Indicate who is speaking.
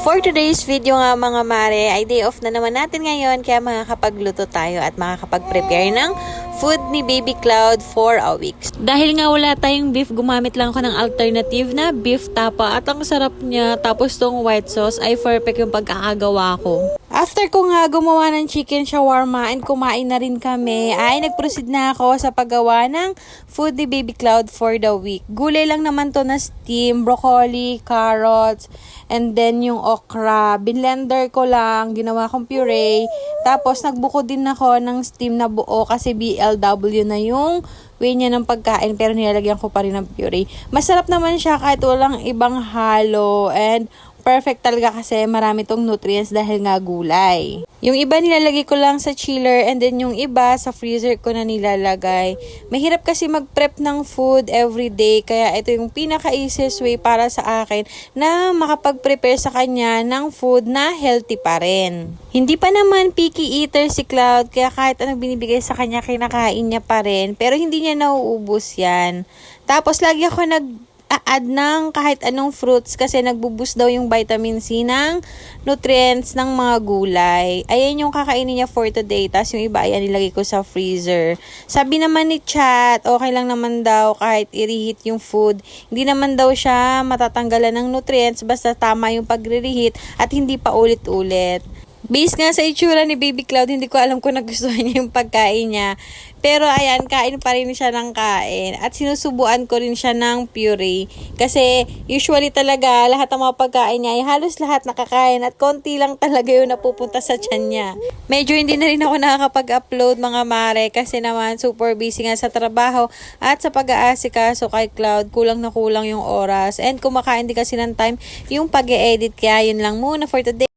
Speaker 1: For today's video nga mga mare, ay day off na naman natin ngayon kaya makakapagluto tayo at makakapag-prepare ng food ni Baby Cloud for a week. Dahil nga wala tayong beef, gumamit lang ako ng alternative na beef tapa at ang sarap niya. Tapos tong white sauce ay perfect yung pagkakagawa ko. After ko nga gumawa ng chicken shawarma and kumain na rin kami, ay nag-proceed na ako sa paggawa ng food ni Baby Cloud for the week. Gulay lang naman to na steam, broccoli, carrots, and then yung okra. Binlender ko lang, ginawa kong puree. Tapos nagbuko din ako ng steam na buo kasi BLW na yung way niya ng pagkain pero nilalagyan ko pa rin ng puree. Masarap naman siya kahit walang ibang halo and perfect talaga kasi marami tong nutrients dahil nga gulay. Yung iba nilalagay ko lang sa chiller and then yung iba sa freezer ko na nilalagay. Mahirap kasi mag-prep ng food every day kaya ito yung pinaka-easiest way para sa akin na makapag-prepare sa kanya ng food na healthy pa rin. Hindi pa naman picky eater si Cloud kaya kahit anong binibigay sa kanya kinakain niya pa rin pero hindi niya nauubos yan. Tapos lagi ako add ng kahit anong fruits kasi nagbuboost daw yung vitamin C ng nutrients ng mga gulay. Ayan yung kakainin niya for today. Tapos yung iba, ayan, nilagay ko sa freezer. Sabi naman ni Chat, okay lang naman daw kahit i-reheat yung food. Hindi naman daw siya matatanggalan ng nutrients basta tama yung pag-reheat at hindi pa ulit-ulit. Based nga sa itsura ni Baby Cloud, hindi ko alam kung nagustuhan niya yung pagkain niya. Pero ayan, kain pa rin siya ng kain. At sinusubuan ko rin siya ng puree. Kasi usually talaga, lahat ng mga pagkain niya ay halos lahat nakakain. At konti lang talaga yung napupunta sa tiyan niya. Medyo hindi na rin ako nakakapag-upload mga mare. Kasi naman super busy nga sa trabaho. At sa pag-aasikaso kay Cloud, kulang na kulang yung oras. And kumakain din kasi ng time yung pag-e-edit. Kaya yun lang muna for today.